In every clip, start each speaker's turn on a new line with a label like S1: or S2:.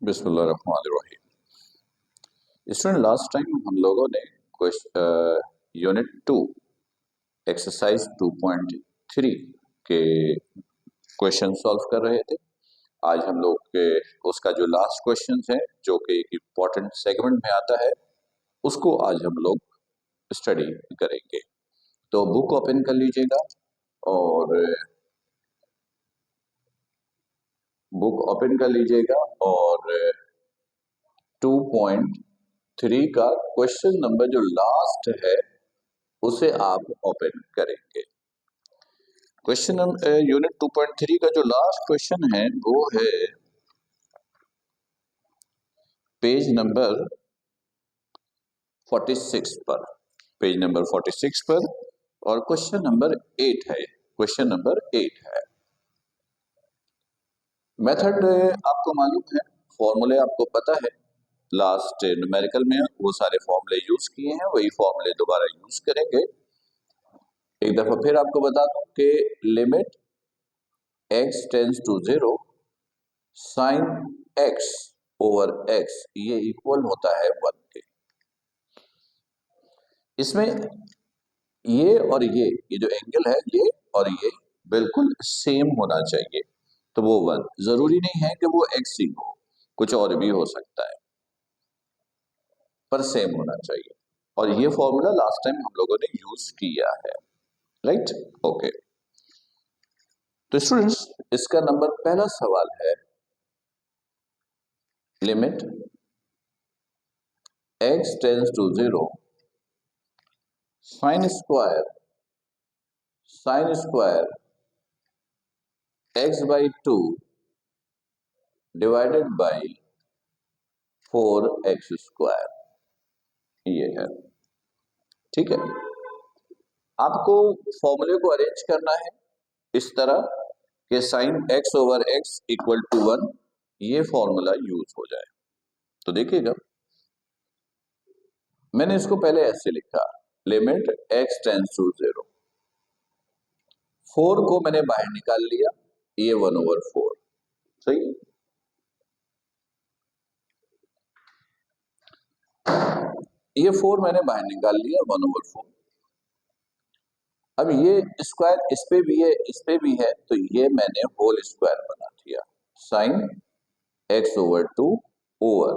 S1: बिस्मिल्लाहिर्रहमानिर्रहीम। Student, last time हम लोगों ने यूनिट 2 एक्सरसाइज 2.3 के क्वेश्चन सॉल्व कर रहे थे। आज हम लोग के उसका जो लास्ट क्वेश्चन है, जो कि एक इम्पॉर्टेंट सेगमेंट में आता है, उसको आज हम लोग स्टडी करेंगे। तो बुक ओपन कर लीजिएगा और और 2.3 का क्वेश्चन नंबर जो लास्ट है उसे आप ओपन करेंगे। क्वेश्चन नंबर यूनिट 2.3 का जो लास्ट क्वेश्चन है वो है पेज नंबर 46 पर, और क्वेश्चन नंबर 8 है। मेथड आपको मालूम है, फॉर्मूले आपको पता है, लास्ट न्यूमेरिकल में वो सारे फॉर्मूले यूज किए हैं, वही फॉर्मूले दोबारा यूज करेंगे। एक दफा फिर आपको बता दूं कि limit x tends to 0 sine x over x ये इक्वल होता है 1 के। इसमें ये और ये जो एंगल है, ये और ये बिल्कुल सेम होना चाहिए, तो वो 1। जरूरी नहीं है कि वो x ही हो, कुछ और भी हो सकता है, पर सेम होना चाहिए। और ये फॉर्मूला लास्ट टाइम हम लोगों ने यूज किया है, राइट? ओके। तो स्टूडेंट्स, इसका नंबर पहला सवाल है limit x tends to 0 sine square x by 2 divided by 4x square, ये है। ठीक है, आपको फॉर्मूले को अरेंज करना है इस तरह कि sine x over x equal to 1 ये फॉर्मूला यूज हो जाए। तो देखिएगा, मैंने इसको पहले ऐसे लिखा, लिमिट x टेंड्स टू 0, 4 को मैंने बाहर निकाल लिया, ये 1 ओवर 4, सही। ये 4 मैंने बाहर निकाल लिया, 1 ओवर 4। अब ये स्क्वायर इस पे भी है, इस पे भी है, तो ये मैंने होल स्क्वायर बना दिया, sine x over 2 over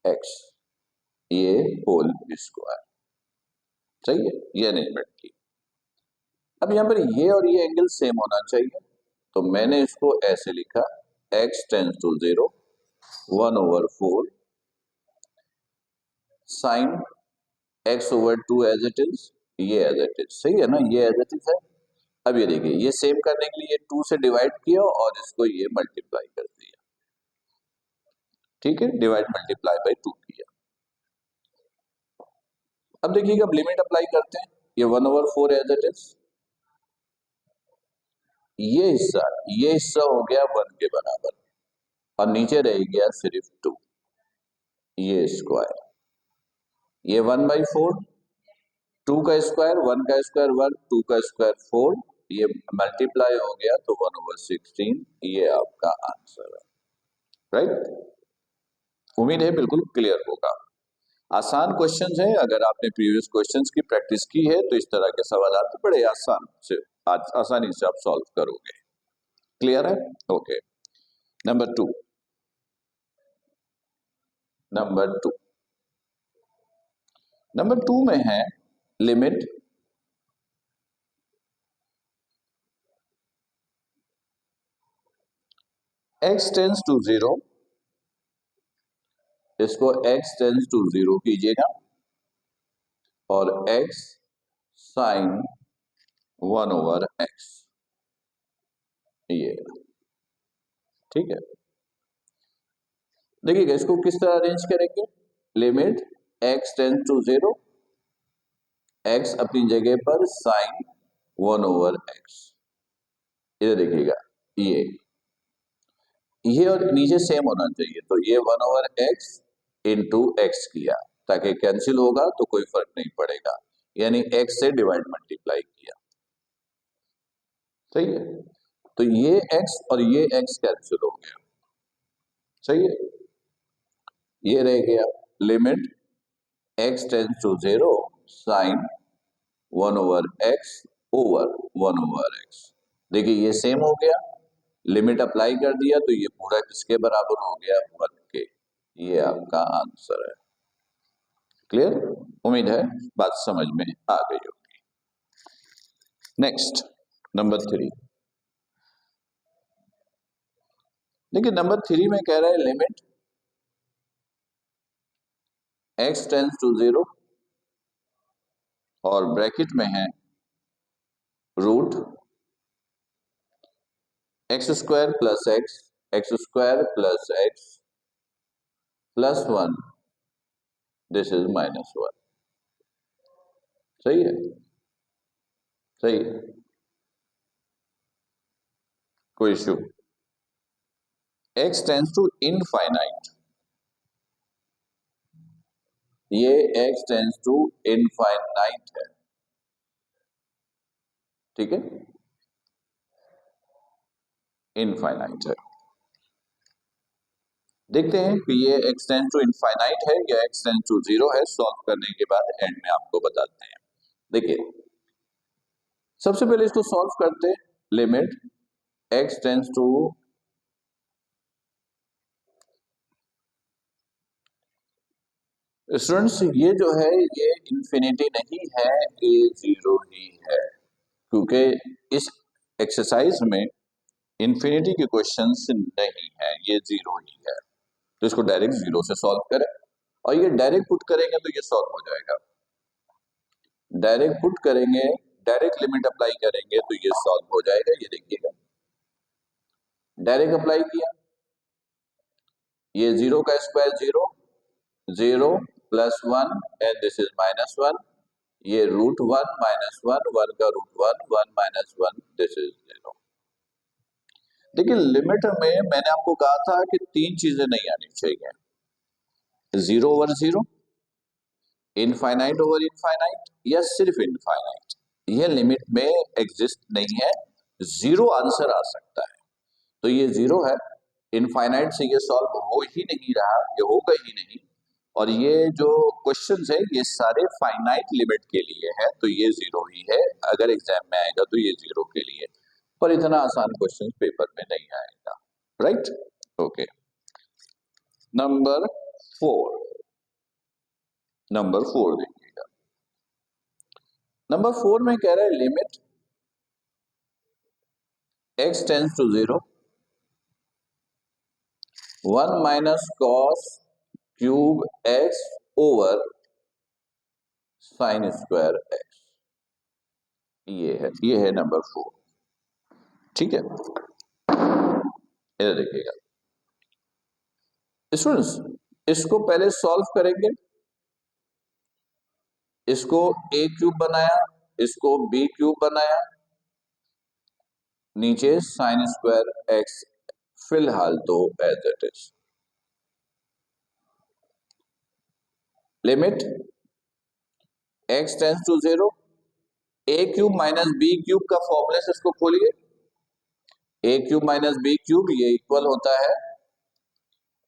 S1: x, ये होल स्क्वायर, सही है। ये अरेंजमेंट की। अब यहां पर ये और ये एंगल सेम होना चाहिए, तो मैंने इसको ऐसे लिखा, x tends to 0 1 over 4 sine x over 2 as it is, ये एज इट इज, सही है ना, ये एज इट इज है। अब ये देखिए, ये सेम करने के लिए 2 से डिवाइड किया और इसको ये मल्टीप्लाई कर दिया, ठीक है, डिवाइड मल्टीप्लाई बाय 2 किया। अब देखिएगा, अब लिमिट अप्लाई करते हैं, ये 1 ओवर 4 एज इट इज, ये हिस्सा हो गया 1 के बराबर, और नीचे रह गया सिर्फ 2, ये स्क्वायर, ये 1 बाई 4, 2 का स्क्वायर 1 का स्क्वायर 1, 2 का स्क्वायर 4, ये मल्टीप्लाई हो गया तो 1 ओवर 16, ये आपका आंसर है, राइट? उम्मीद है बिल्कुल क्लियर होगा। आसान क्वेश्चन है, अगर आपने प्रीवियस क्वेश्चंस की प्रैक्टिस की है तो इस तरह के सवाल आप बड़े आसानी से आप सॉल्व करोगे। क्लियर है? ओके। नंबर टू में है लिमिट x टेंड्स टू 0, इसको x टेंड्स टू 0 कीजिएगा, और x साइन 1 ओवर x, ये, ठीक है। देखिएगा, इसको किस तरह अरेंज करेंगे, limit x tends to 0, x अपनी जगह पर साइन 1 ओवर x, इधर देखिएगा, ये और नीचे सेम होना चाहिए, तो ये 1 ओवर x इंटू एक्स किया, ताकि कैंसिल होगा तो कोई फर्क नहीं पड़ेगा, यानी x से डिवाइड मल्टीप्लाई किया, सही है। तो ये x और ये x कैंसिल हो गया, सही है। ये रह गया लिमिट x टेंस टू 0 साइन 1/x ओवर 1/x। देखिए ये सेम हो गया, लिमिट अप्लाई कर दिया तो ये पूरा किसके बराबर हो गया, 1 के। ये आपका आंसर है। क्लियर? उम्मीद है बात समझ में आ गई होगी। Next number 3। देखिए नंबर 3 में कह रहा है लिमिट x टेंस टू 0 और ब्रैकेट में है root x² plus x² plus x plus 1 this is -1। सही है? सही है, कोई issue? x tends to infinite, ये x टेंस टू इनफाइनाइट है, ठीक है, इनफाइनाइट है। देखते हैं कि ये x टेंस टू इनफाइनाइट है या x टेंस टू 0 है। सॉल्व करने के बाद एंड में आपको बताते हैं। देखिए सबसे पहले इसको सॉल्व करते, limit x tends to students ये जो है ये इंफिनिटी नहीं है, ये 0 ही है, क्योंकि इस एक्सरसाइज में इंफिनिटी के क्वेश्चंस नहीं है, ये 0 ही है। तो इसको डायरेक्ट 0 से सॉल्व करें और ये डायरेक्ट पुट करेंगे तो ये सॉल्व हो जाएगा। डायरेक्ट पुट करेंगे, डायरेक्ट लिमिट अप्लाई करेंगे तो ये सॉल्व हो जाएगा। ये देखिएगा डायरेक्ट अप्लाई किया, ये 0 का square 0, 0 plus 1 and this is -1, ये √1 -1, 1 का √1, 1 -1 दिस इज 0। देखिए लिमिट में मैंने आपको कहा था कि 3 चीजें नहीं आनी चाहिए, 0 ओवर 0, इनफाइनाइट ओवर इनफाइनाइट या सिर्फ इनफाइनाइट। यह लिमिट में एग्जिस्ट नहीं है, 0 आंसर आ सकता है। तो ये 0 है, इनफाइनाइट से ये सॉल्व हो ही नहीं रहा, ये होगा ही नहीं। और ये जो क्वेश्चंस है ये सारे फाइनाइट लिमिट के लिए है, तो ये 0 ही है। अगर एग्जाम में आएगा तो ये 0 के लिए, पर इतना आसान क्वेश्चन पेपर में नहीं आएगा। राइट? ओके। नंबर 4, नंबर 4 देखिएगा। नंबर 4 में कह रहा है limit x tends to 0 1 minus cos cube x over sine square x। ये है नंबर 4, ठीक है। इधर देखिएगा स्टूडेंट्स, इसको पहले सॉल्व करेंगे। इसको a³ बनाया, इसको b³ बनाया, नीचे साइन स्क्वायर x फिलहाल तो as it is. Limit x tends to 0, a³ minus b³ का फॉर्मूला से इसको खोलिए, a³ माइनस b³ ये इक्वल होता है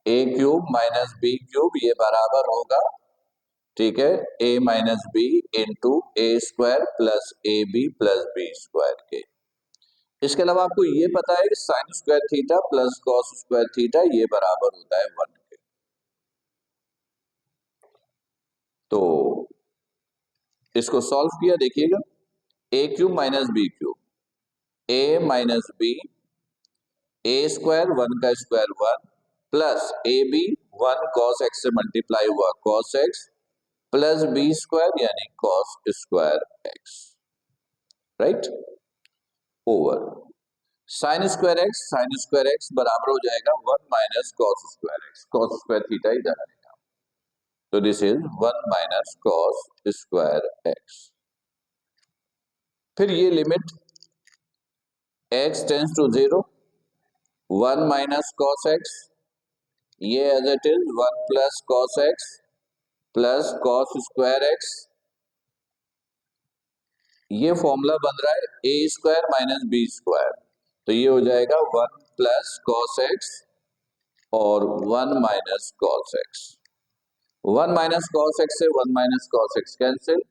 S1: a³ माइनस b³ ये बराबर होगा, ठीक है, a minus B into a² plus ab plus b² के। इसके अलावा आपको ये पता है कि sine square theta plus cos square theta ये बराबर होता है 1 के। तो इसको सॉल्व किया, देखिएगा a³ minus b³, a minus B, a² 1 का square 1 plus ab 1 cos x से मल्टीप्लाई हुआ कॉस x प्लस b² यानी cos square x, right, over sine square x बराबर हो जाएगा 1 माइनस कॉस स्क्वायर थीटा इधर आएगा, तो this is 1 minus cos square x। फिर ये limit x tends to 0 1 minus cos x, ये as it is 1 plus cos x plus cos square x। ये फॉर्मूला बन रहा है a² माइनस b², तो ये हो जाएगा 1 प्लस कॉस x और 1 minus cos x। 1 minus cos x से 1 minus cos x cancel,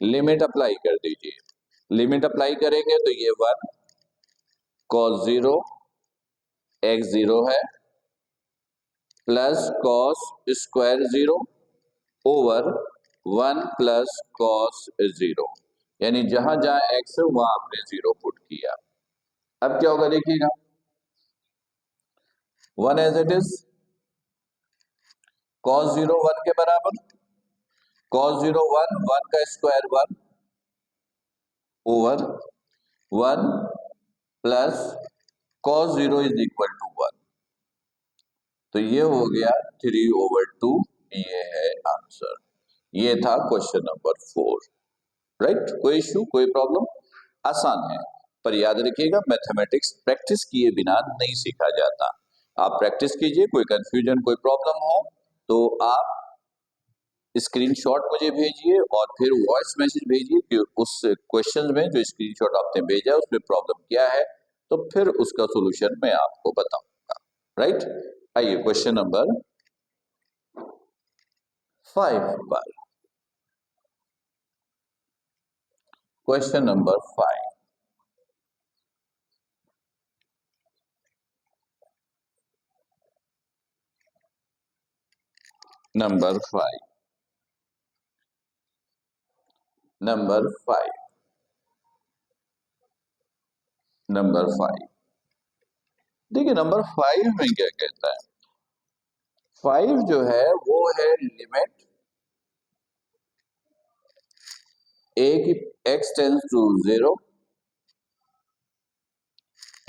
S1: limit apply कर दीजिए। लिमिट अप्लाई करेंगे तो ये 1 कॉस 0 एक्स 0 है plus cos square 0 over 1 plus cos 0, यानी जहां जहां एक्स है वहां आपने 0 पुट किया। अब क्या होगा देखिएगा, 1 एज इट इज, कॉस 0 1 के बराबर, कॉस 0 1, 1 का square 1 over 1 plus cos 0 is equal to 1, तो ये हो गया 3/2। ये है आंसर। ये था क्वेश्चन नंबर 4। राइट, कोई इश्यू, कोई प्रॉब्लम? आसान है, पर याद रखिएगा मैथमेटिक्स प्रैक्टिस किए बिना नहीं सीखा जाता। आप प्रैक्टिस कीजिए, कोई कंफ्यूजन, कोई प्रॉब्लम हो तो आप स्क्रीनशॉट मुझे भेजिए और फिर वॉइस मैसेज भेजिए कि उस क्वेश्चन में जो स्क्रीनशॉट आपने भेजा उसमें प्रॉब्लम क्या है, तो फिर उसका सॉल्यूशन मैं आपको बताऊंगा। राइट, आइए क्वेश्चन नंबर 5 पर। Question number 5, number 5, number 5, number 5। देखिए नंबर 5 में क्या कहता है, 5 जो है वो है लिमिट ए की एक्स टेंस टू 0,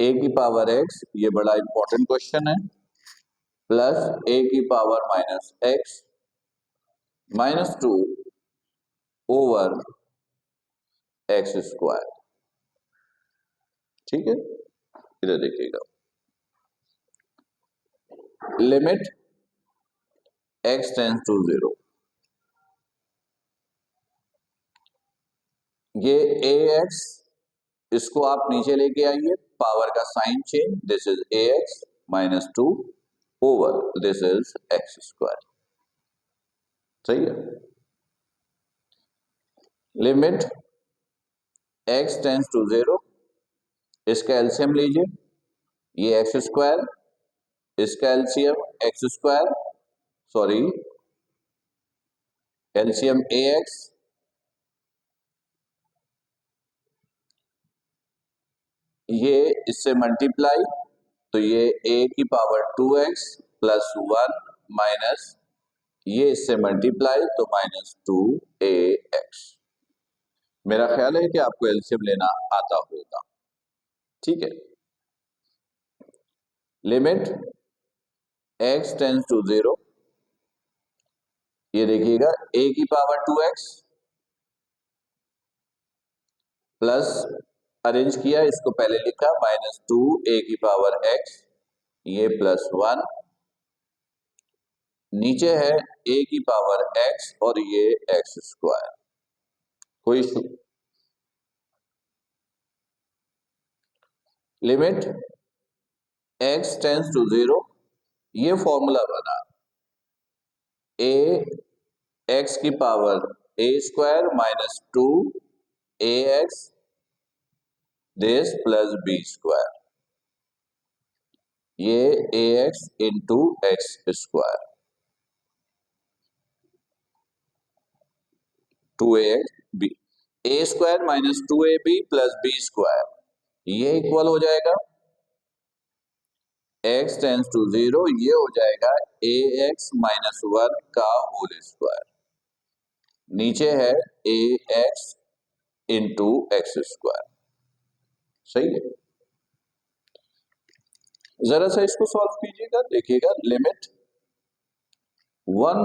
S1: ए की पावर एक्स, ये बड़ा इंपॉर्टेंट क्वेश्चन है, प्लस ए की power minus x minus 2 over x square. ठीक है, इधर देखिएगा, लिमिट एक्स टेंस टू 0, ये ए एक्स, इसको आप नीचे लेके आइए, पावर का sign change, this is a X minus 2 over this is X square. सही है, लिमिट एक्स टेंस टू 0, इसका एलसीएम लीजिए, ये एक्स स्क्वायर, इसका LCM X square, sorry LCM A X, ये इससे मल्टीप्लाई, तो ये a की पावर 2x प्लस 1 माइनस, ये इससे मल्टीप्लाई तो माइनस 2ax। मेरा ख्याल है कि आपको एलसीएम लेना आता होगा। ठीक है, लिमिट x टेंस टू 0, ये देखिएगा a की पावर 2x प्लस, अरेंज किया, इसको पहले लिखा माइनस 2 a की पावर x, ये प्लस 1, नीचे है a की पावर x और ये एक्स स्क्वायर। कोई issue? Limit x tends to 0, ये फॉर्मूला बना a x की power a square minus 2 ax this plus b square, ये ax into X square, 2ax b, a square minus 2ab plus b square, ये equal हो जाएगा x tends to 0, ये हो जाएगा ax माइनस 1 का होल स्क्वायर, नीचे है ax इंटू एक्स स्क्वायर। सही है, जरा सा इसको सॉल्व कीजिएगा, देखिएगा limit 1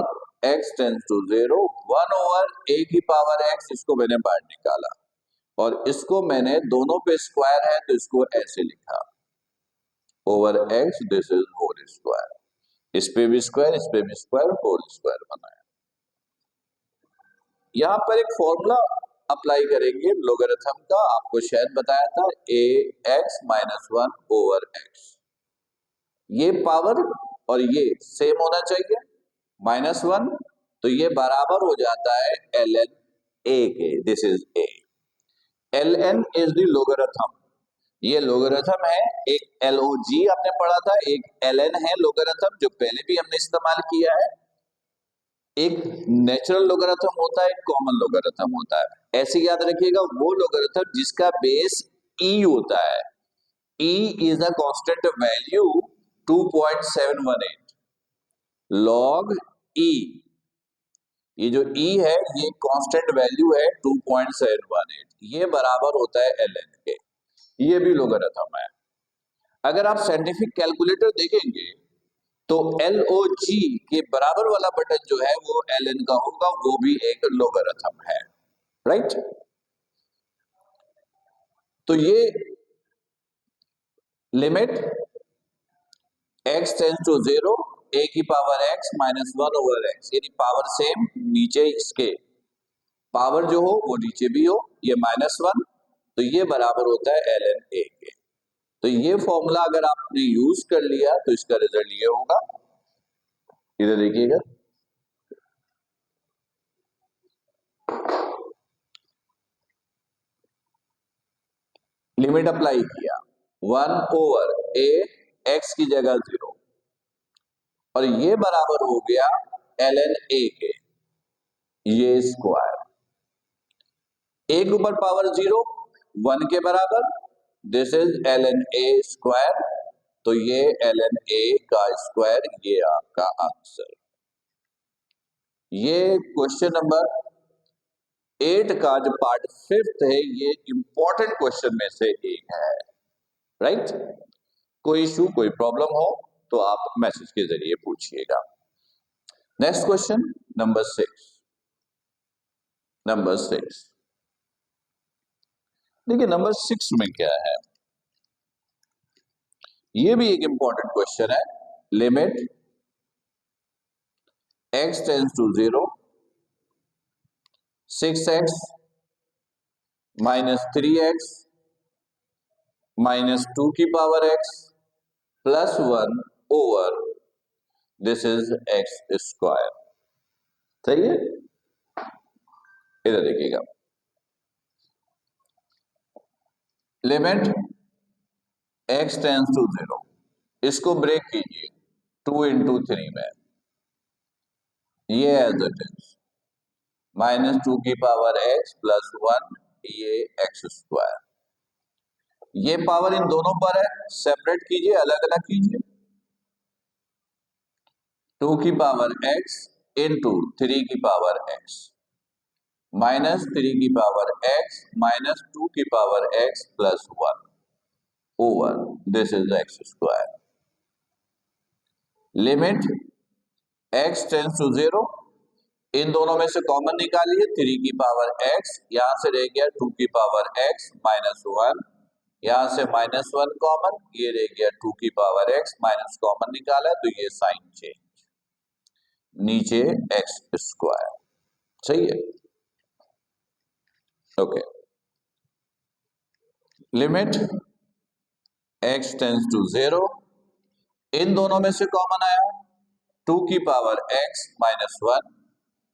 S1: x tends to 0, 1 over a की पावर x, इसको मैंने बाहर निकाला और इसको मैंने दोनों पे स्क्वायर है तो इसको ऐसे लिखा over x this is whole square, इस पे भी स्क्वायर, इस पे भी स्क्वायर, होल स्क्वायर बनाया। यहां पर एक फॉर्मूला अप्लाई करेंगे लोगरिथम का, आपको शायद बताया था, ax माइनस 1 ओवर x, ये पावर और ये सेम होना चाहिए, माइनस 1 तो ये बराबर हो जाता है ln a के। This is a। ln is the logarithm, ये लोगरिथम है। एक log आपने पढ़ा था, एक ln है लोगरिथम, जो पहले भी हमने इस्तेमाल किया है। एक नेचुरल लोगरिथम होता है, एक कॉमन लोगरिथम होता है। ऐसे याद रखिएगा, वो लोगरिथम जिसका बेस e होता है। e is a constant value 2.718 log e। ये जो e है ये कांस्टेंट वैल्यू है 2.718, ये बराबर होता है ln के। ये भी लोगरिथम है। अगर आप साइंटिफिक कैलकुलेटर देखेंगे तो LOG के बराबर वाला बटन जो है वो ln का होगा, वो भी एक लोगरिथम है, राइट। तो ये limit x tends to 0 a की power x minus 1 over x, यानी पावर सेम नीचे इसके, पावर जो हो वो नीचे भी हो, ये -1, तो ये बराबर होता है ln a के। तो ये फॉर्मूला अगर आपने यूज कर लिया तो इसका रिजल्ट ये होगा। इधर देखिएगा, लिमिट अप्लाई किया 1 ओवर a x की जगह 0, और ये बराबर हो गया ln a के, ये स्क्वायर। a के ऊपर पावर 0 1 के बराबर, this is ln a square. तो ये ln a का स्क्वायर, ये आपका आंसर। ये क्वेश्चन नंबर 8 का जो पार्ट 5 है, ये इंपॉर्टेंट क्वेश्चन में से एक है, राइट। कोई इशू, कोई प्रॉब्लम हो तो आप मैसेज के जरिए पूछिएगा। Next question number 6। नंबर 6 देखिए, नंबर 6 में क्या है, ये भी एक इंपॉर्टेंट क्वेश्चन है। Limit x tends to 0 6x minus 3x minus 2 की power x plus 1 over, this is x square. सही है। इधर देखिएगा, लिमिट x टेंड्स टू 0, इसको ब्रेक कीजिए 2 इंटू 3 में, ये एज इट इज -2 की पावर x प्लस 1, ये x स्क्वायर। ये पावर इन दोनों पर है, सेपरेट कीजिए, अलग अलग कीजिए। 2 की पावर x इंटू 3 की पावर x माइनस 3 की पावर x माइनस 2 की power x plus 1 over, this is x square. Limit x tends to 0, इन दोनों में से कॉमन निकालिए, 3 की पावर x, यहां से रह गया 2 की पावर x माइनस 1, यहां से -1 कॉमन, ये रह गया 2 की पावर x, माइनस कॉमन निकाला तो ये साइन चेंज, नीचे x स्क्वायर। सही है, okay. Limit x tends to 0, इन दोनों में से कॉमन आया 2 की पावर x माइनस 1,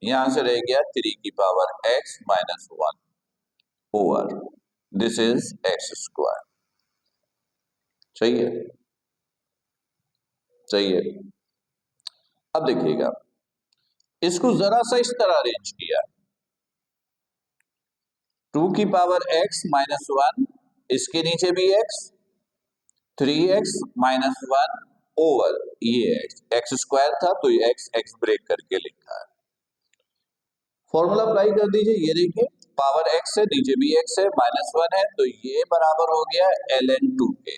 S1: यहां से रह गया 3 की power x minus 1 over, this is x square. सही है, सही है। अब देखिएगा, इसको जरा सा इस तरह अरेंज किया, 2 की पावर x माइनस 1, इसके नीचे भी x, 3x माइनस 1 ओवर, ये x स्क्वायर था तो ये x ब्रेक करके लिखा है। फॉर्मूला अप्लाई कर दीजिए, ये देखिए पावर x है, नीचे भी x है, -1 है, तो ये बराबर हो गया ln 2 के।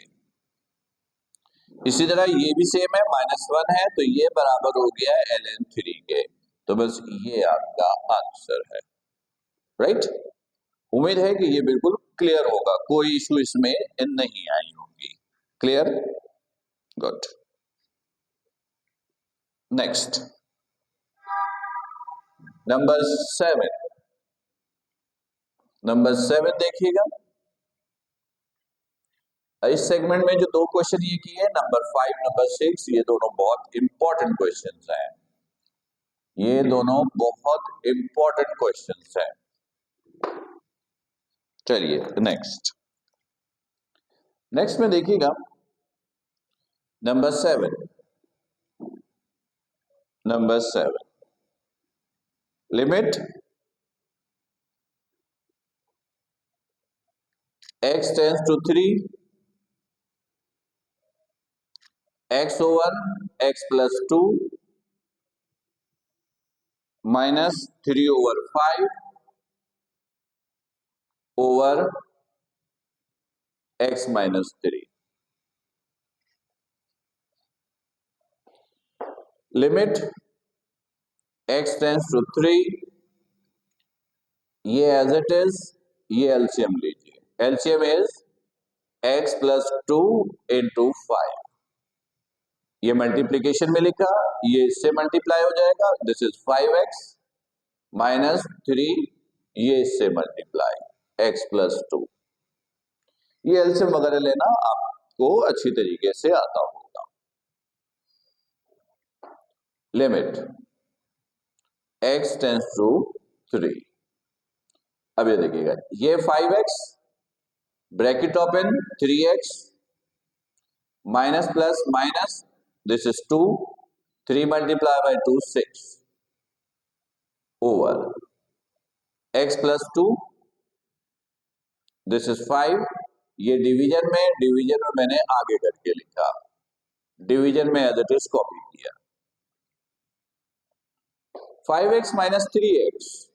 S1: इसी तरह ये भी सेम है, -1 है, तो ये बराबर हो गया ln 3 के। तो बस ये आपका आंसर है, राइट। उम्मीद है कि ये बिल्कुल क्लियर होगा, कोई इशू इसमें नहीं आई होगी। Clear, good. Next number 7। Number 7 देखिएगा, इस सेगमेंट में जो 2 क्वेश्चन ये किए, नंबर 5 नंबर 6, ये दोनों बहुत इंपॉर्टेंट क्वेश्चंस हैं। ये दोनों बहुत इंपॉर्टेंट क्वेश्चंस हैं। चलिए नेक्स्ट में देखिएगा number 7। Limit x tends to 3 x over x plus 2 minus 3 over 5 over x minus 3। Limit x tends to 3, ये एज इट इज, ये एलसीएम लीजिए। LCM is x plus 2 into 5। ये मल्टीप्लीकेशन में लिखा, ये इससे मल्टीप्लाई हो जाएगा, दिस इज 5x माइनस 3, ये इससे मल्टीप्लाई x प्लस 2। ये एलसीएम वगैरह लेना आपको अच्छी तरीके से आता होगा। Limit x tends to 3। अब ये देखिएगा, ये 5x bracket open 3x minus plus minus, this is 2, 3 multiply by 2 6 over x plus 2, this is 5। ये डिवीजन में मैंने आगे करके लिखा, डिवीजन में एज इट इज कॉपी किया। 5x माइनस 3x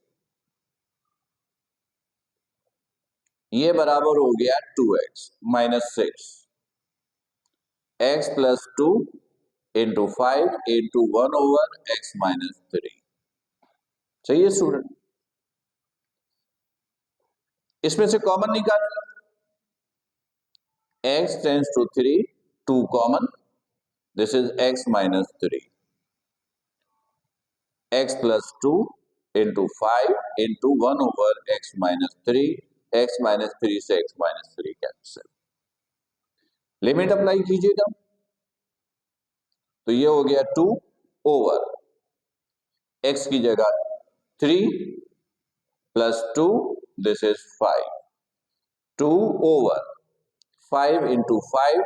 S1: ये बराबर हो गया 2x minus 6, x plus 2 into 5 into 1 over x minus 3। सही है स्टूडेंट? इसमें से कॉमन निकालिए, x tends to 3, 2 common, this is x minus 3, x plus 2 into 5 into 1 over x minus 3, x minus 3 से x minus 3 cancel. Limit apply कीजिएगा तो ये हो गया 2 ओवर x की जगह 3 plus 2, this is 5, 2 over 5 into 5,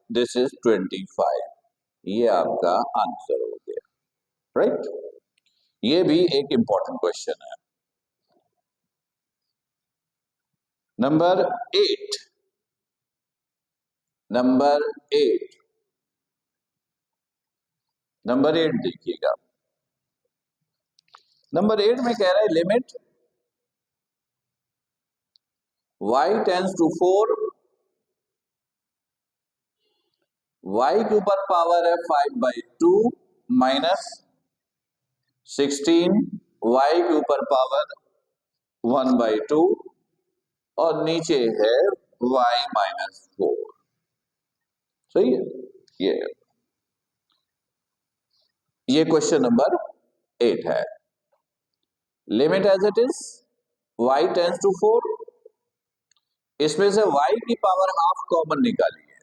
S1: this is 25। ये आपका आंसर हो गया, राइट? ये भी एक इंपॉर्टेंट क्वेश्चन है। नंबर 8 देखिएगा। नंबर 8 में कह रहा है limit y tends to 4, y के ऊपर पावर है 5/2 माइनस 16, y के ऊपर पावर 1/2 और नीचे है y माइनस 4। सही है? ये क्वेश्चन नंबर 8 है। Limit as it is y tends to 4, इसमें से y की पावर हाफ कॉमन निकाली है।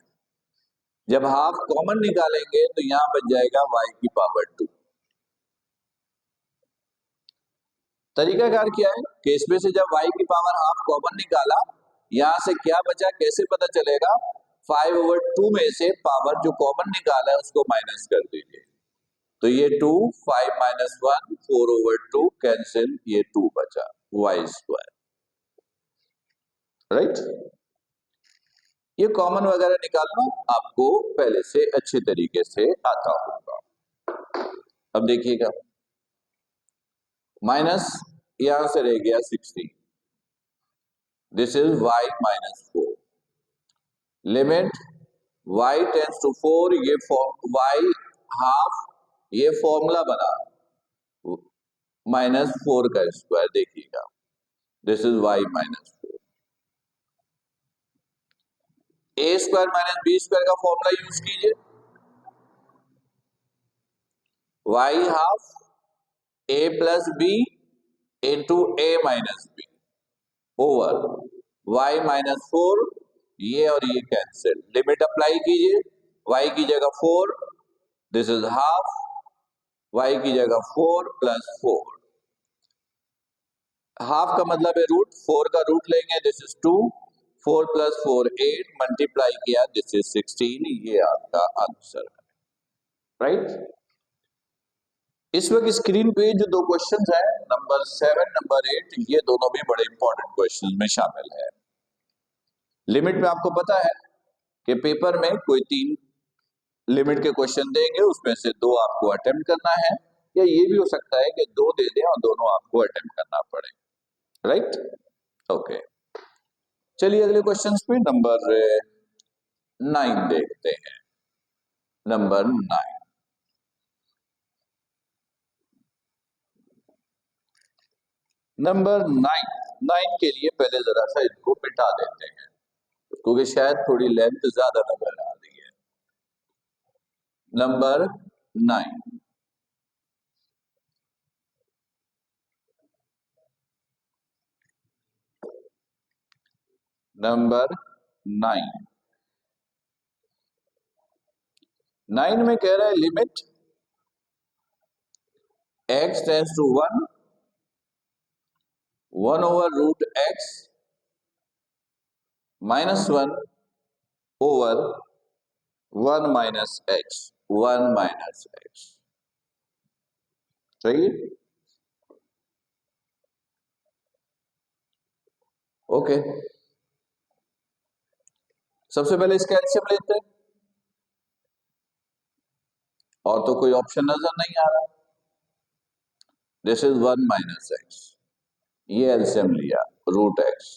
S1: जब हाफ कॉमन निकालेंगे तो यहां बच जाएगा y की पावर 2। तरीकाकार क्या है कि इसमें से जब y की पावर हाफ कॉमन निकाला, यहां से क्या बचा कैसे पता चलेगा? 5/2 में से पावर जो कॉमन निकाला है उसको माइनस कर दीजिए, तो ये 2, 5 माइनस 1, 4/2 कैंसिल, ये 2 बचा, y स्क्वायर, राइट? ये कॉमन वगैरह निकालना आपको पहले से अच्छे तरीके से आता होगा। अब देखिएगा, माइनस यहां से रह गया 16, this is y minus 4। Limit y tends to 4, ये y हाफ, ये फॉर्मूला बना माइनस 4 का स्क्वायर, देखिएगा this is y minus 4। A square minus B square का फॉर्मूला यूज कीजिए, y half a plus B into A minus B over y minus 4, ये और ये कैंसिल। लिमिट अप्लाई कीजिए, y की जगह 4, दिस इज हाफ y की जगह 4 प्लस 4, हाफ का मतलब है रूट, 4 का रूट लेंगे, दिस इज 2, 4 प्लस 4 8, मल्टीप्लाई किया, दिस इज 16, ये आपका आंसर है, राइट। इस वक्त स्क्रीन पे जो दो क्वेश्चंस हैं, नंबर 7, नंबर 8, ये दोनों भी बड़े इंपॉर्टेंट क्वेश्चंस में शामिल है। लिमिट में आपको पता है कि पेपर में कोई 3 लिमिट के क्वेश्चन देंगे, उसमें से 2 आपको अटेम्प्ट करना है, या ये भी हो सकता है कि 2 दे दें और दोनों आपको अटेम्प्ट करना पड़े, राइट। ओके, चलिए अगले क्वेश्चंस पे नंबर 9 देखते हैं। नंबर 9, नंबर 9 के लिए पहले जरा सा इसको मिटा देते हैं, क्योंकि शायद थोड़ी लेंथ ज्यादा नजर आ रही है। नंबर 9, नंबर 9, 9 में कह रहा है limit x tends to 1, 1 over root x minus 1 over 1 minus x, 1 minus x, सही। ओके, सबसे पहले इसका एलसीएम लेते हैं, और तो कोई ऑप्शन नजर नहीं आ रहा। दिस इज 1 माइनस एक्स, ये एलसीएम लिया, रूट एक्स,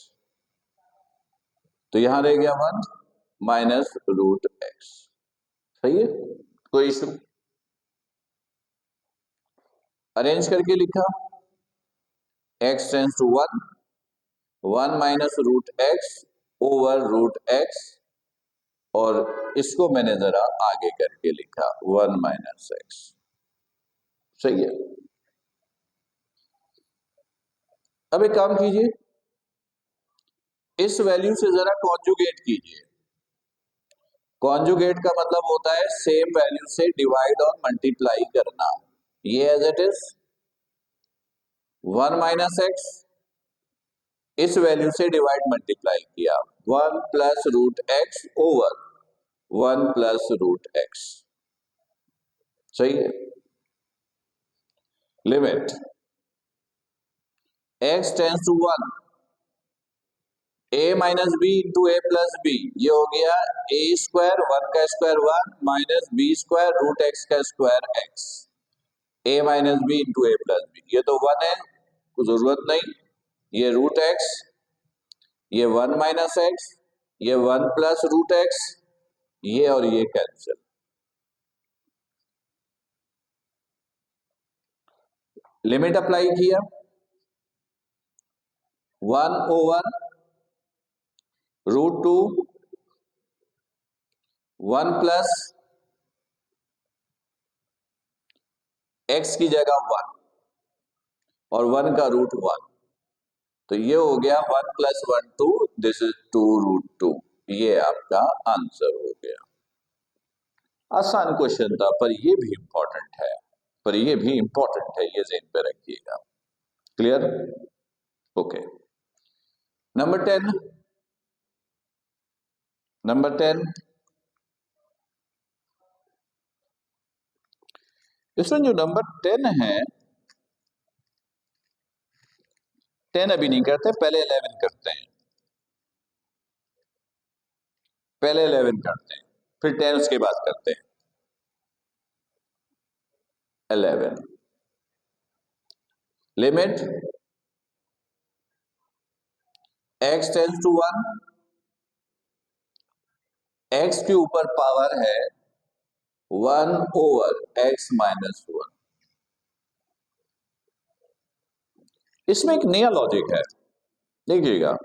S1: तो यहां रह गया 1 माइनस रूट एक्स, सही है, कोई इशू। अरेंज करके लिखा, x tends to 1, 1 minus root X over root X, और इसको मैंने जरा आगे करके लिखा 1 माइनस एक्स, सही है। अब एक काम कीजिए, इस वैल्यू से जरा कॉन्जुगेट कीजिए। कॉन्जुगेट का मतलब होता है सेम वैल्यू से डिवाइड और मल्टीप्लाई करना। ये as it is 1 minus X, इस वैल्यू से डिवाइड मल्टीप्लाई किया, 1 plus root X over 1 plus root X, सही है। Limit x tends to 1, a minus B into A plus B, ये हो गया a स्क्वायर, 1 का square 1 minus B square root X का square X, a minus B into A plus B, ये तो 1 है, कुछ जरूरत नहीं, ये रूट एक्स, ये 1 माइनस एक्स, ये 1 प्लस रूट एक्स, ये और ये कैंसिल। लिमिट अप्लाई किया, 1 ओवर रूट 2, 1 प्लस एक्स की जगह 1 और 1 का रूट 1, तो ये हो गया 1 प्लस 1 2, दिस इज 2 रूट 2, ये आपका आंसर हो गया। आसान क्वेश्चन था, पर ये भी इंपॉर्टेंट है, ये ज़हन पे रखिएगा। Clear, okay. नंबर 10, नंबर 10, इसमें जो नंबर 10 है, 10 अभी नहीं करते, पहले 11 करते हैं, पहले 11 करते हैं, फिर 10 उसके बाद करते हैं। 11, limit x tends to 1, x के ऊपर पावर है 1 ओवर x माइनस 1। इसमें एक नया लॉजिक है, देखिएगा,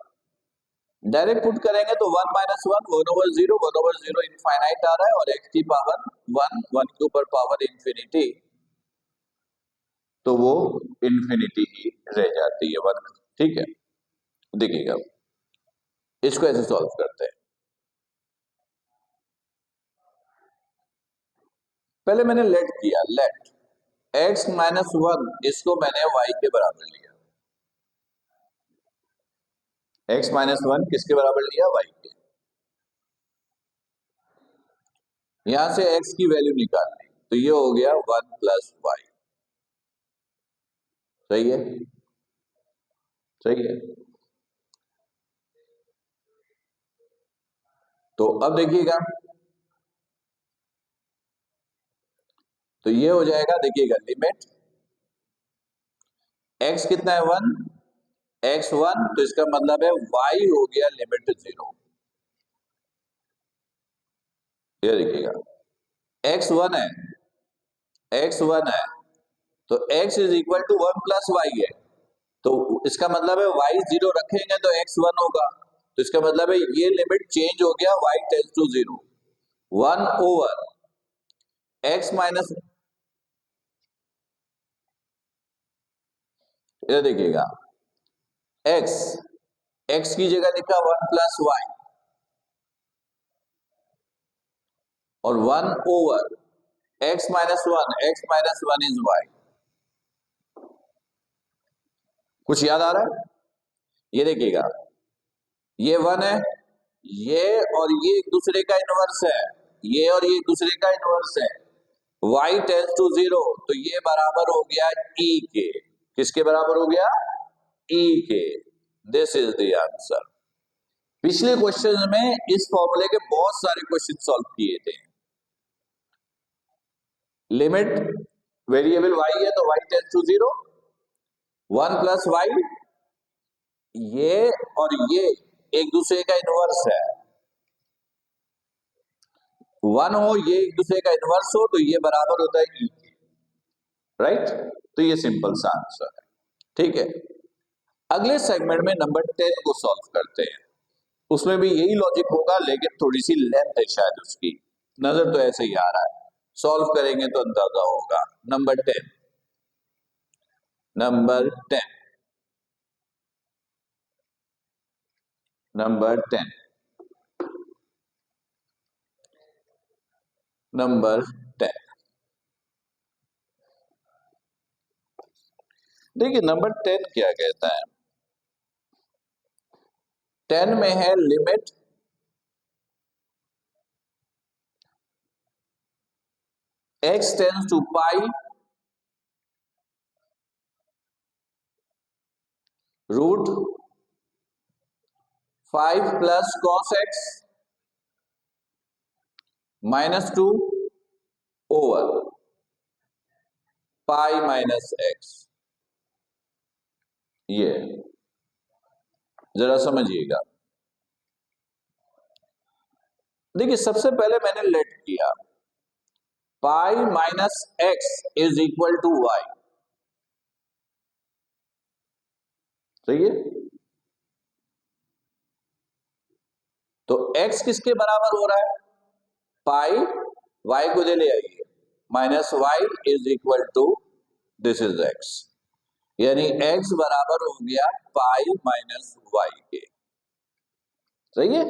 S1: डायरेक्ट पुट करेंगे तो 1 माइनस 1, 1 ओवर 0 इनफाइनाइट आ रहा है, और x की पावर 1, 1 के ऊपर पावर इंफिनिटी, तो वो इंफिनिटी ही रह जाती है 1, ठीक है। देखिएगा, इसको ऐसे सॉल्व करते हैं। पहले मैंने लेट किया, लेट x माइनस वन इसको मैंने y के बराबर लिया। x माइनस वन किसके बराबर लिया? y के। यहां से x की वैल्यू निकालनी, तो ये हो गया 1 प्लस वाई। सही है, सही है। तो अब देखिएगा, तो ये हो जाएगा, देखिएगा लिमिट x कितना है? 1, x 1, तो इसका मतलब है y हो गया लिमिट 0। ये देखिएगा x 1 है, x 1 है, तो x is equal to 1 plus Y है। तो इसका मतलब है y 0 रखेंगे तो x 1 होगा, तो इसका मतलब है ये लिमिट चेंज हो गया, y tends to 0। 1 over x minus, ये देखिएगा x, x की जगह लिखा 1 प्लस वाई, और 1 over x minus 1, x minus 1 is y। कुछ याद आ रहा है? ये देखिएगा, ये 1 है, ये और ये एक दूसरे का इनवर्स है, ये और ये एक दूसरे का इनवर्स है। y टेंस टू 0, तो ये बराबर हो गया e के। किसके बराबर हो गया? e के। This is the answer. पिछले क्वेश्चन में इस फॉर्मूले के बहुत सारे क्वेश्चन सॉल्व किए थे। लिमिट वेरिएबल y है तो y tends to 0, 1 plus Y, ये और ये एक दूसरे का इनवर्स है। 1 हो, ये एक दूसरे का इनवर्स हो, तो ये बराबर होता है e के। राइट? तो ये सिंपल सा आंसर है। ठीक है, अगले सेगमेंट में नंबर 10 को सॉल्व करते हैं। उसमें भी यही लॉजिक होगा, लेकिन थोड़ी सी लेंथ है शायद उसकी, नजर तो ऐसे ही आ रहा है। सॉल्व करेंगे तो अंदाजा होगा। Number 10, number 10, number 10, number 10। देखिए नंबर 10 क्या कहता है? 10 में है limit x tends to pi root 5 plus cos x minus 2 over pi minus x। ये जरा समझिएगा। देखिए सबसे पहले मैंने लेट किया pi minus x is equal to Y. सही है? तो x किसके बराबर हो रहा है? पाई, y को दे ले आइए, minus Y is equal to this is x, यानी x बराबर हो गया पाई माइनस वाई के। सही है?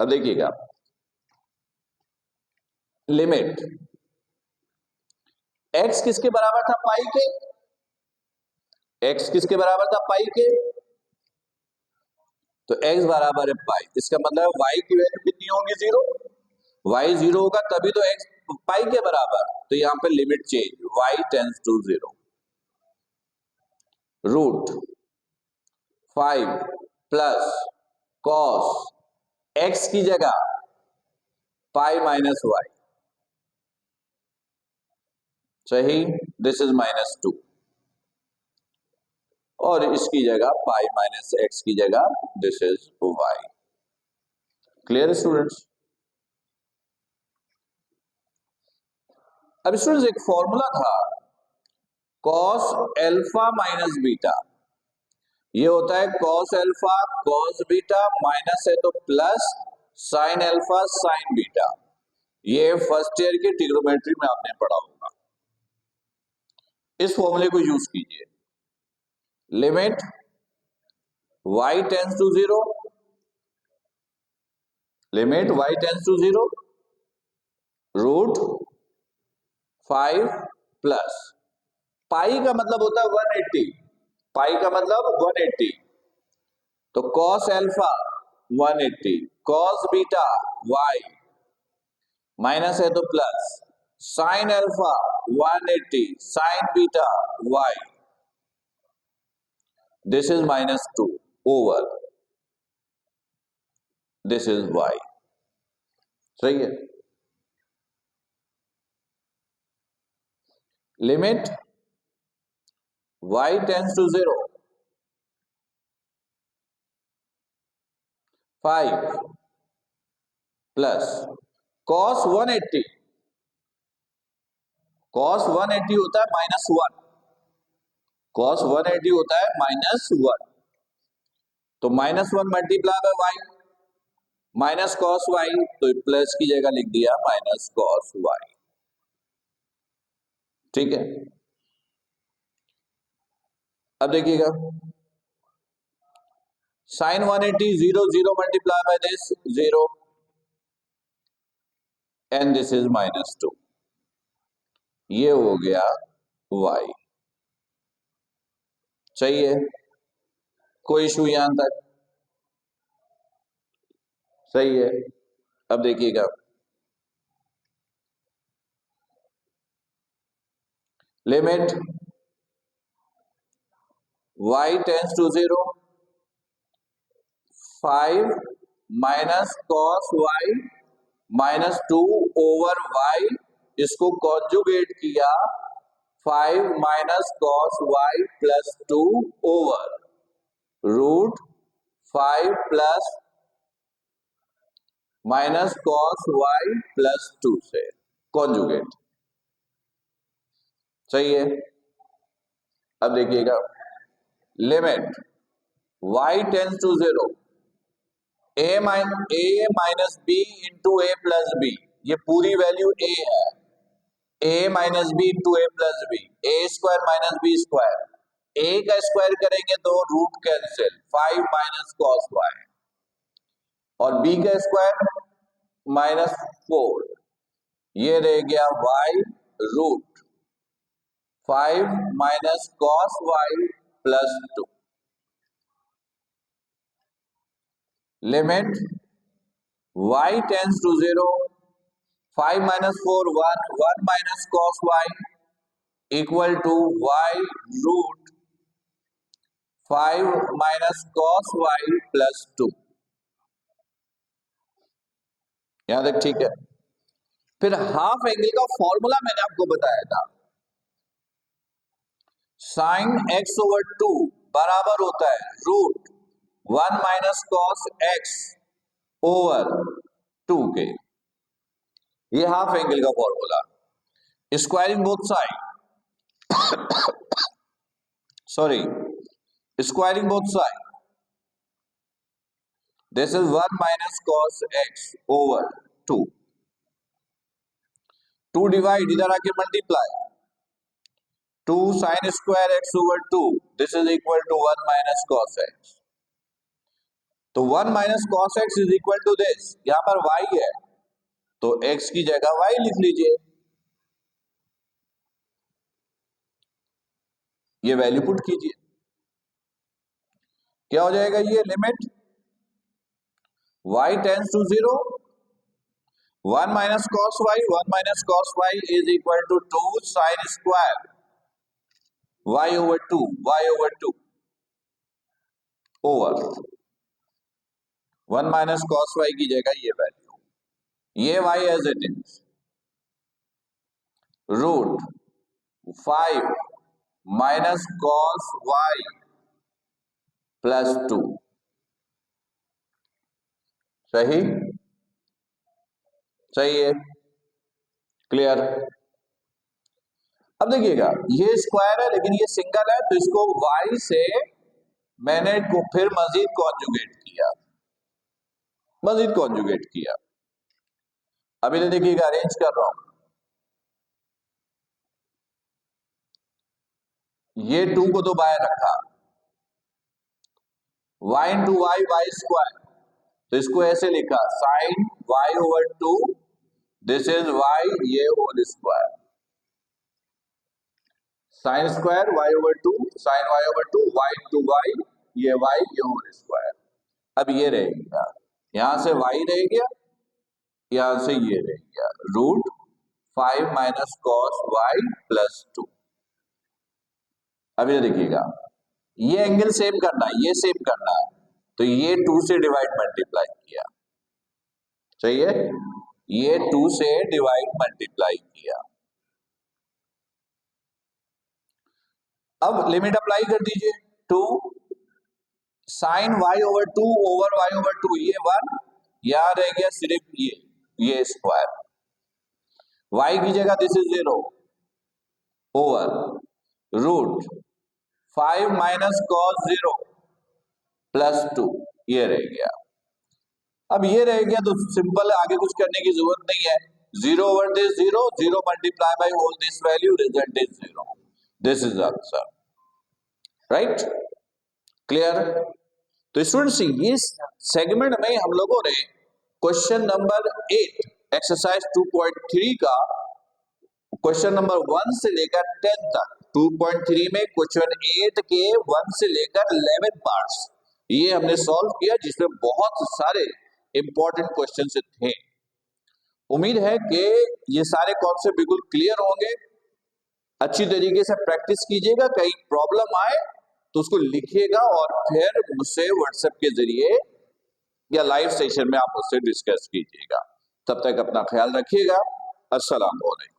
S1: अब देखिएगा लिमिट x किसके बराबर था? पाई के। x किसके बराबर था? पाई के। तो x बराबर है पाई, इसका मतलब y की वैल्यू कितनी होगी? 0। y 0 होगा तभी तो x पाई के बराबर, तो यहां पे limit change, y tends to 0। Root 5 plus cos x की जगह पाई माइनस वाई। सही? दिस इज माइनस 2, और इसकी जगह पाई माइनस एक्स की जगह this is Y. Clear students? अब स्टूडेंट्स एक फॉर्मूला था कॉस एल्फा माइनस बीटा। ये होता है cos alpha cos beta, minus है तो plus sine alpha sine beta. ये फर्स्ट ईयर की ट्रिग्नोमेट्री में आपने पढ़ा होगा। इस फॉर्मूले को यूज कीजिए। Limit y tends to 0, limit y tends to 0 root 5 plus pi का मतलब होता है 180, पाई का मतलब 180, तो cos alpha 180, cos beta y, minus है तो plus, sine alpha 180, sine beta y, this is -2 over this is y। सही है। Limit y tends to 0, 5 plus cos 180, cos 180 होता है -1, cos 180 होता है -1, तो -1 multiply by Y, minus cos Y, तो प्लस की जगह लिख दिया माइनस कॉस वाई। ठीक है, अब देखिएगा sine 180, 0 0 multiply by this 0 and this is -2, ये हो गया y। सही है, कोई इशू यहां तक? सही है। अब देखिएगा limit y tends to 0, 5 minus cos y -2 over y, इसको कॉन्जुगेट किया 5 minus cos y +2 over root 5 plus minus cos y +2 से कॉन्जुगेट। सही है। अब देखिएगा limit y tends to 0, a minus B into A plus B, ये पूरी value a है, a minus B into A plus b, a square minus B square, a का square करेंगे तो root cancel, 5 minus cos y, और b का square -4, ये रह गया y root 5 minus cos y +2। Limit y tends to 0, 5 minus 4 1, 1 minus cos y equal to y root 5 minus cos y +2। यहां तक ठीक है। फिर हाफ एंगल का फॉर्मूला मैंने आपको बताया था, साइन x ओवर 2 बराबर होता है root 1 minus cos x over 2 के, ये हाफ एंगल का formula. Squaring both side, sorry, squaring both side, this is 1 minus cos x over 2, 2 divide, इधर आके multiply, 2 sine square x over 2, this is equal to 1 minus cos x, तो 1 minus cos x is equal to this, यहां पर y है तो x की जगह y लिख लीजिए, ये वैल्यू पुट कीजिए, क्या हो जाएगा, ये limit y tends to 0, 1 minus cos y, 1 minus cos y is equal to 2 sine square y over 2, y over 2 over 1 minus cos y की जगह ये वैल्यू, ये y as it is root 5 minus cos y +2। सही, सही है, clear. अब देखिएगा ये स्क्वायर है लेकिन ये सिंगल है, तो इसको y से मैंने फिर मजीद कॉन्जुगेट किया, मजीद कॉन्जुगेट किया। अभी तो देखिएगा अरेंज कर रहा हूं, ये 2 को तो बाहर रखा, y इंटू वाई स्क्वायर, तो इसको ऐसे लिखा sine y over 2, this is y, ये whole square, sine square y over two, sine y over two, y two y, ये होल स्क्वायर। अब ये रहेगा, यहां से वाई रह गया, यहां से ये रह गया, root 5 minus cos y plus 2। अब ये देखिएगा, ये एंगल सेम करना है, ये सेम करना है, तो ये 2 से डिवाइड मल्टीप्लाई किया, सही है, ये 2 से डिवाइड मल्टीप्लाई किया। अब लिमिट अप्लाई कर दीजिए, 2 साइन y over 2 over y over 2, ये 1, यहां रह गया सिर्फ ये स्क्वायर, वाई की जगह this is 0 over root 5 minus cos 0 plus 2, ये रह गया। अब ये रह गया तो सिंपल, आगे कुछ करने की जरूरत नहीं है, 0 over this 0, 0 multiply by whole this value, result is 0, this is answer, right, clear. तो स्टूडेंट्स, ये सेगमेंट में हम लोगों ने क्वेश्चन नंबर 8 एक्सरसाइज 2.3 का क्वेश्चन नंबर 1 से लेकर 10 तक, 2.3 में क्वेश्चन 8 के 1 से लेकर 11 पार्ट्स ये हमने सॉल्व किया, जिसमें बहुत सारे इंपॉर्टेंट क्वेश्चन थे। उम्मीद है कि ये सारे कॉन्सेप्ट बिल्कुल क्लियर होंगे। अच्छी तरीके से प्रैक्टिस कीजिएगा, कहीं प्रॉब्लम आए तो उसको लिखिएगा और फिर मुझसे व्हाट्सएप के जरिए या लाइव सेशन में आप मुझसे डिस्कस कीजिएगा। तब तक अपना ख्याल रखिएगा। अस्सलाम वालेकुम।